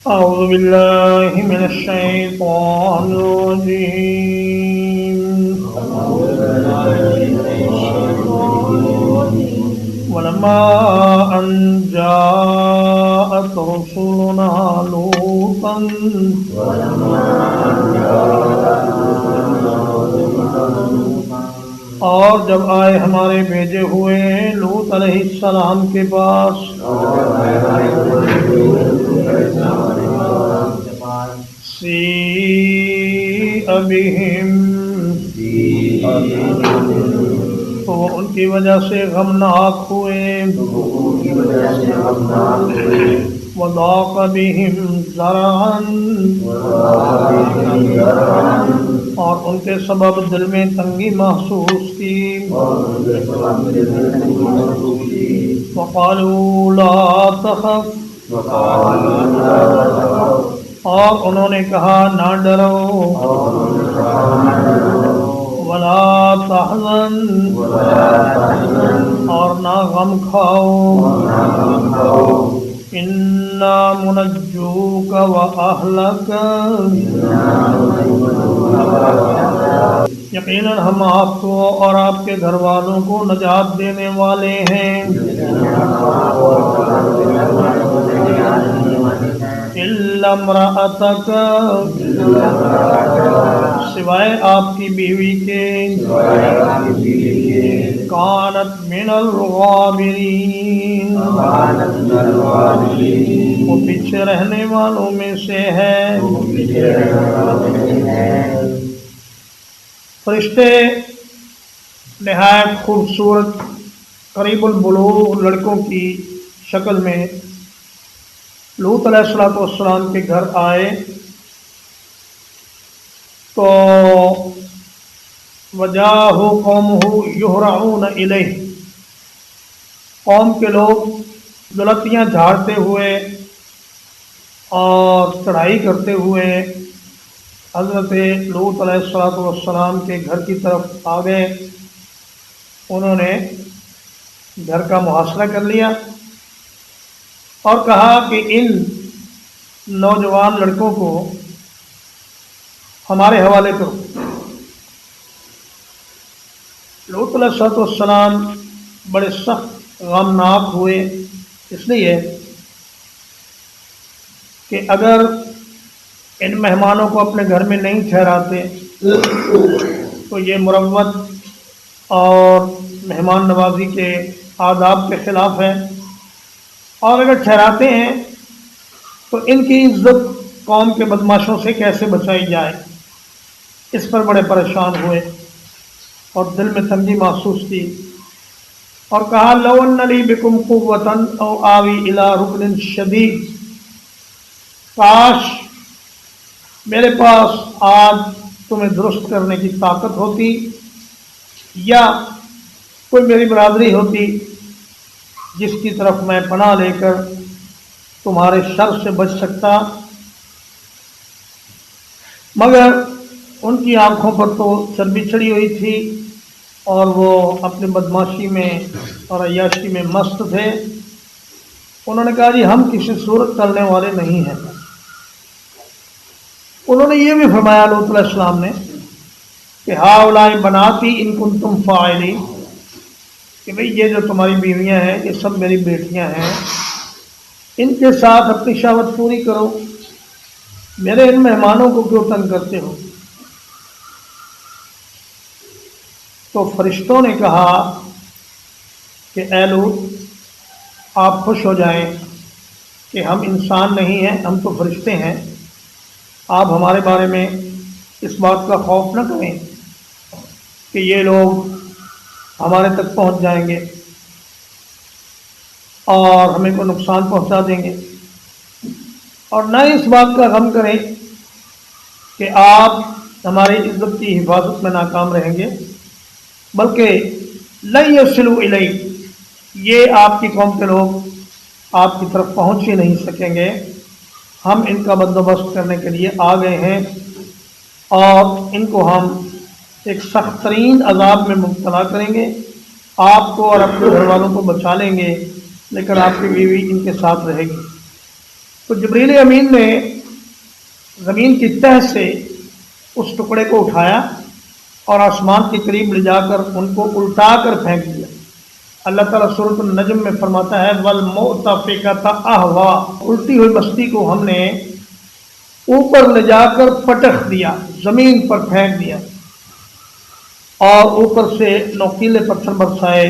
أعوذ بالله من الشيطان الرجيم ولما أن جاءت رسلنا لوطا اور جب آئے ہمارے بھیجے ہوئے لوط علیہ السلام کے پاس سیء بہم تو وہ ان کی وجہ سے غمناک ہوئے وضاق بہم ذرعا اور ان کے سبب دل میں تنگی محسوس کی وقالوا لا تخف اور انہوں نے کہا نہ ڈرو ولا تحزن اور نہ غم کھاؤ انا منجوک واہلک یقیناً ہم آپ کو اور آپ کے گھر والوں کو نجات دینے والے ہیں الا امرأتک سوائے آپ کی بیوی کے کانت من الغابرین وہ پیچھے رہنے والوں میں سے ہے فرشتے نہایت خوبصورت قریب البلوغ لڑکوں کی شکل میں لوط علیہ السلام کے گھر آئے تو وجاہ قومہ یہرعون الیہ قوم کے لوگ دلتیاں جھاڑتے ہوئے اور چڑھائی کرتے ہوئے حضرت لوط علیہ السلام کے گھر کی طرف آ گئے انہوں نے گھر کا محاصرہ کر لیا اور کہا کہ ان نوجوان لڑکوں کو ہمارے حوالے کرو لوط علیہ السلام بڑے سخت غمناک ہوئے اس لیے کہ اگر ان مہمانوں کو اپنے گھر میں نہیں ٹھہراتے تو یہ مروت اور مہمان نوازی کے آداب کے خلاف ہے اور اگر ٹھہراتے ہیں تو ان کی عزت قوم کے بدماشوں سے کیسے بچائی جائے اس پر بڑے پریشان ہوئے اور دل میں تنگی محسوس کی اور کہا لو ان لی بکم قوۃ او آوی الی رکن شدید کاش میرے پاس آج تمہیں درست کرنے کی طاقت ہوتی یا کوئی میری برادری ہوتی جس کی طرف میں پناہ لے کر تمہارے شر سے بچ سکتا مگر ان کی آنکھوں پر تو چربی چڑھی ہوئی تھی اور وہ اپنی بدماشی میں اور عیاشی میں مست تھے انہوں نے کہا جی ہم کسی صورت کرنے والے نہیں ہیں انہوں نے یہ بھی فرمایا لوط علیہ السلام نے کہ ہؤلاء بناتی ان کنتم فاعلین کہ بھئی یہ جو تمہاری بیویاں ہیں یہ سب میری بیٹیاں ہیں ان کے ساتھ اپنی شہوت پوری کرو میرے ان مہمانوں کو کیوں تنگ کرتے ہو تو فرشتوں نے کہا کہ اے لوط آپ خوش ہو جائیں کہ ہم انسان نہیں ہیں ہم تو فرشتے ہیں آپ ہمارے بارے میں اس بات کا خوف نہ کریں کہ یہ لوگ ہمارے تک پہنچ جائیں گے اور ہمیں کوئی نقصان پہنچا دیں گے اور نہ اس بات کا غم کریں کہ آپ ہماری عزت کی حفاظت میں ناکام رہیں گے بلکہ لن یصلوا الی یہ آپ کی قوم کے لوگ آپ کی طرف پہنچ ہی نہیں سکیں گے ہم ان کا بندوبست کرنے کے لیے آ گئے ہیں اور ان کو ہم ایک سخت ترین عذاب میں مبتلا کریں گے آپ کو اور اپنے گھر والوں کو بچا لیں گے لیکن آپ کی بیوی ان کے ساتھ رہے گی تو جبریل امین نے زمین کی تہ سے اس ٹکڑے کو اٹھایا اور آسمان کے قریب لے جا کر ان کو الٹا کر پھینک دیا۔ اللہ تعالیٰ سورۃ النجم میں فرماتا ہے وَالْمُؤْتَفِكَةَ أَهْوَىٰ، الٹی ہوئی بستی کو ہم نے اوپر لے جا کر پٹخ دیا، زمین پر پھینک دیا اور اوپر سے نوکیلے پتھر برسائے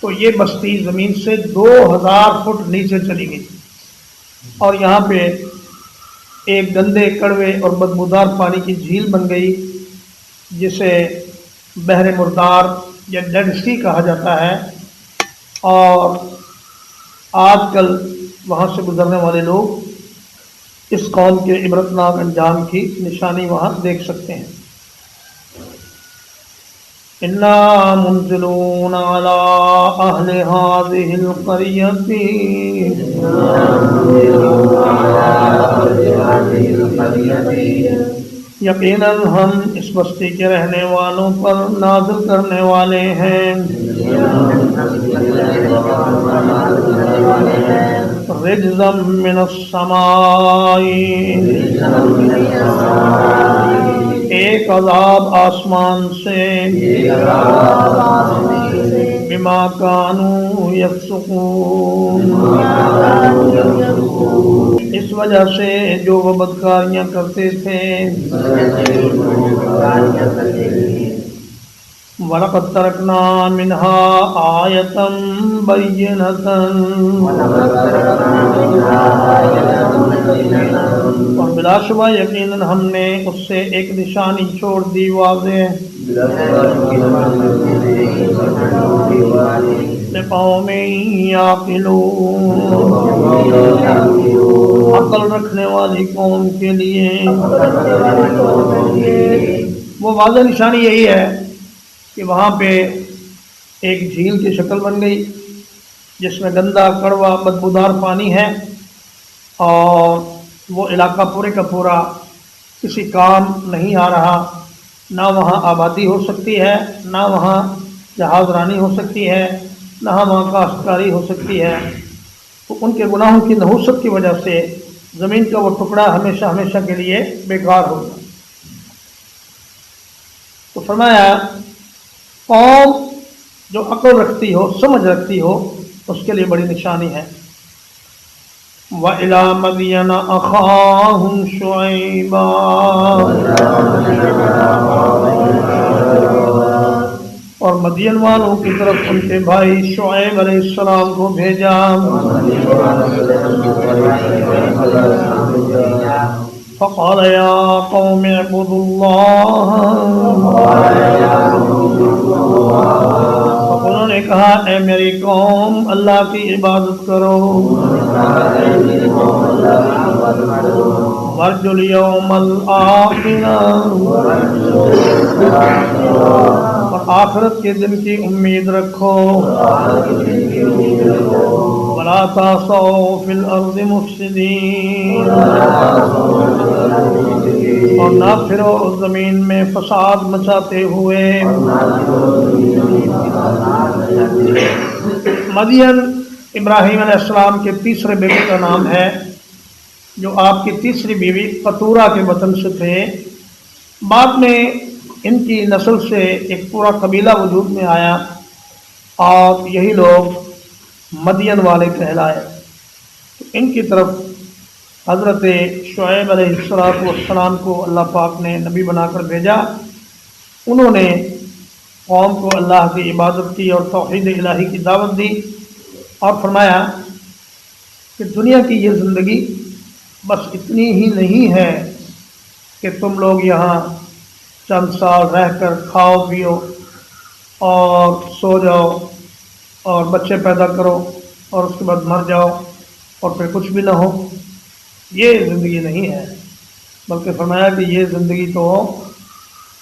تو یہ بستی زمین سے 2000 فٹ نیچے چلی گئی اور یہاں پہ ایک گندے کڑوے اور بدبودار پانی کی جھیل بن گئی جسے بحر مردار یا ڈیڈ سی کہا جاتا ہے، اور آج کل وہاں سے گزرنے والے لوگ اس قوم کے عبرتناک انجام کی نشانی وہاں دیکھ سکتے ہیں۔ اِنَّا مُنزِلُونَ عَلَىٰ أَهْلِ هَٰذِهِ الْقَرْيَةِ یقیناً ہم اس بستی کے رہنے والوں پر نازل کرنے والے ہیں رجزا من السماء، ایک عذاب آسمان سے، بما کانوا یفسقون، اس وجہ سے جو وہ بدکاریاں کرتے تھے۔ وَلَقَدْ تَرَكْنَا مِنْهَا آيَةً بَيِّنَةً، اور بلا شبہ یقیناً ہم نے اس سے ایک نشانی چھوڑ دی واضح، لِقَوْمٍ يَعْقِلُونَ، عقل رکھنے والی قوم کے لیے۔ وہ واضح نشانی یہی ہے کہ وہاں پہ ایک جھیل کی شکل بن گئی جس میں گندا کڑوا بدبودار پانی ہے، اور وہ علاقہ پورے کا پورا کسی کام نہیں آ رہا، نہ وہاں آبادی ہو سکتی ہے، نہ وہاں جہاز رانی ہو سکتی ہے، نہ وہاں کاشتکاری ہو سکتی ہے۔ تو ان کے گناہوں کی نحوست کی وجہ سے زمین کا وہ ٹکڑا ہمیشہ ہمیشہ کے لیے بیکار ہوگا۔ تو فرمایا قوم جو عقل رکھتی ہو، سمجھ رکھتی ہو، اس کے لیے بڑی نشانی ہے۔ وَإِلَىٰ مَدْيَنَ أَخَاهُمْ شُعَيْبًا، اور مدین والوں کی طرف ان کے بھائی شعیب علیہ السلام کو بھیجا۔ فقال یا قوم اعبدوا اللہ، انہوں نے کہا اے میری قوم اللہ کی عبادت کرو، وارجوا الیوم الآخر، اور آخرت کے دن کی امید رکھو، ولا تعصوا فی الارض مفسدین، اور نہ پھرو زمین میں فساد مچاتے ہوئے۔ مدین ابراہیم علیہ السلام کے تیسرے بیٹے کا نام ہے، جو آپ کی تیسری بیوی قطورہ کے وطن سے تھے۔ بعد میں ان کی نسل سے ایک پورا قبیلہ وجود میں آیا اور یہی لوگ مدین والے کہلائے۔ تو ان کی طرف حضرت شعیب علیہ السلام کو اللہ پاک نے نبی بنا کر بھیجا۔ انہوں نے قوم کو اللہ کی عبادت کی اور توحید الہی کی دعوت دی، اور فرمایا کہ دنیا کی یہ زندگی بس اتنی ہی نہیں ہے کہ تم لوگ یہاں چند سال رہ کر کھاؤ پیو اور سو جاؤ اور بچے پیدا کرو اور اس کے بعد مر جاؤ اور پھر کچھ بھی نہ ہو۔ یہ زندگی نہیں ہے، بلکہ فرمایا کہ یہ زندگی تو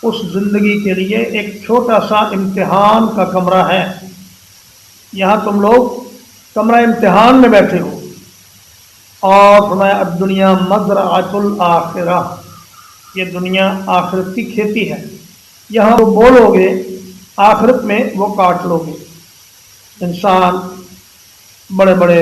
اس زندگی کے لیے ایک چھوٹا سا امتحان کا کمرہ ہے۔ یہاں تم لوگ کمرہ امتحان میں بیٹھے ہو، اور فرمایا الدنیا مزرعۃ الآخرہ، یہ دنیا آخرت کی کھیتی ہے، یہاں وہ بولو گے آخرت میں وہ کاٹ لو گے۔ انسان بڑے بڑے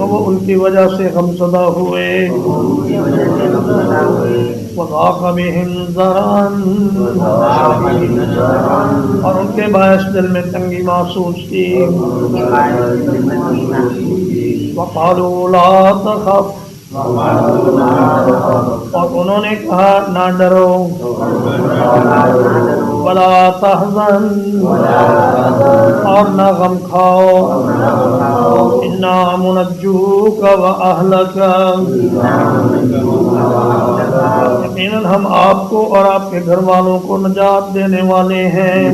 تو وہ ان کی وجہ سے غمزدہ ہوئے وضاق بہم ذرعاً اور ان کے باعث دل میں تنگی محسوس کی وقالوا لا تخف اور انہوں نے کہا نہ ڈرو ولا تحزن اور نہ غم کھاؤ انا منجوک واہلک یقیناً ہم آپ کو اور آپ کے گھر والوں کو نجات دینے والے ہیں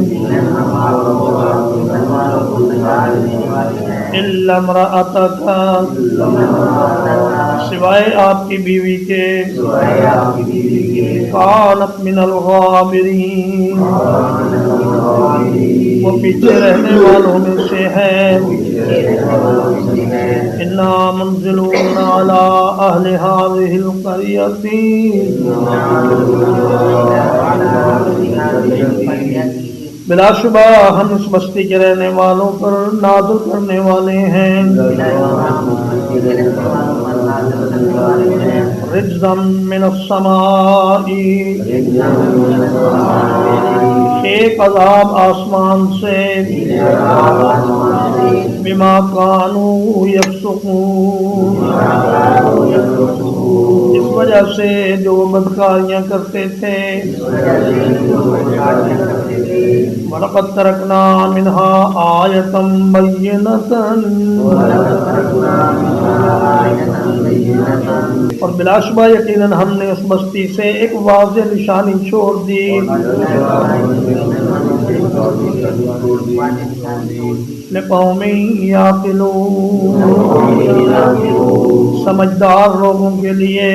الا امرأتک سوائے آپ کی بیوی کے کانت من الغابرین وہ پیچھے رہنے والوں میں سے ہے انا منزلون علی اہل هذه القریۃ بلا شبہ ہم اس بستی کے رہنے والوں پر نازل کرنے والے ہیں رجزا من السماء ایک عذاب آسمان سے بما كانوا يفسقون اس وجہ سے جو بدکاریاں کرتے تھے وَلَقَدْ تَرَكْنَا مِنْهَا آيَةً بَيِّنَةً اور بلا شبہ یقیناً ہم نے اس بستی سے ایک واضح نشانی چھوڑ دی لِقَوْمٍ يَعْقِلُونَ سمجھدار لوگوں کے لیے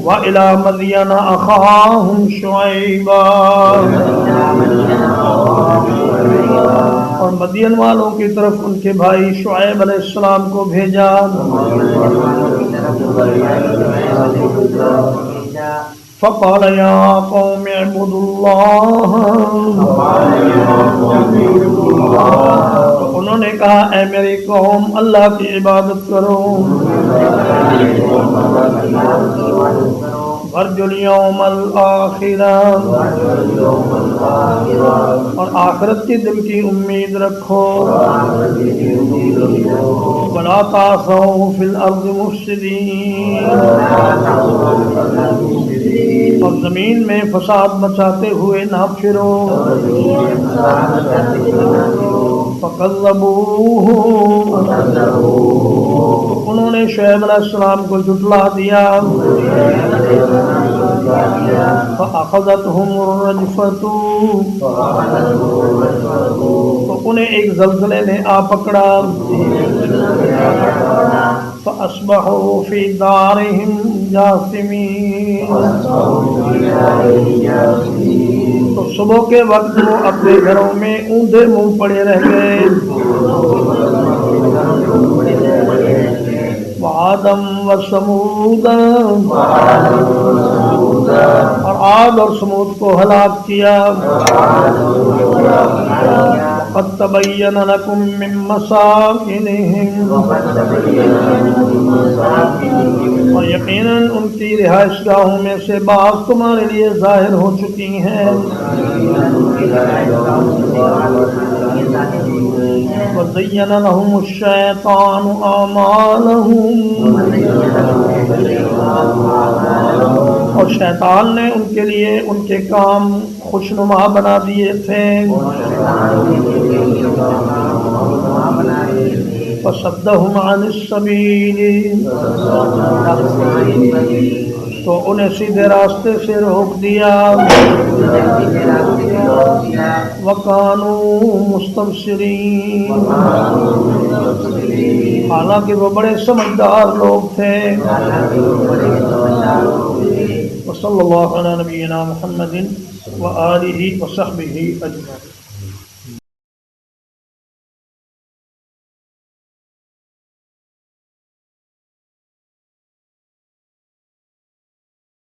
وَإِلَى مَدْيَنَ أَخَاهُمْ شُعَيْبًا اور مدین والوں کی طرف ان کے بھائی شعیب علیہ السلام کو بھیجا فقال یا قوم اعبدوا اللہ تو انہوں نے کہا اے میری قوم اللہ کی عبادت کرو وارجوا اليوم الآخرہ اور آخرت کے دن کی امید رکھو ولا تعثوا فی الارض مفسدین اور زمین میں فساد مچاتے ہوئے نہ پھرو فکذبوہ انہوں نے شعیب علیہ السلام کو جھٹلا دیا فأخذتهم الرجفة تو انہیں ایک زلزلے نے آ پکڑا فأصبحوا في دارهم جاثمين تو صبح کے وقت وہ اپنے گھروں میں اوندھے منہ پڑے رہ گئے وعادم وثمود اور عاد اور سمود کو ہلاک کیا قد تبین لکم من مساکنہم اور یقیناً ان کی رہائش گاہوں میں سے بعض تمہارے لیے ظاہر ہو چکی ہیں وزین لهم الشیطان اعمالهم اور شیطان نے ان کے لیے ان کے کام خوشنما بنا دیے تھے فصدهم عن السبیل تو انہیں سیدھے راستے سے روک دیا وَكَانُوا مُسْتَبْصِرِينَ حالانکہ وہ بڑے سمجھدار لوگ تھے وصلی اللہ علی نبینا محمد وآلہ وصحبہ اجمعین.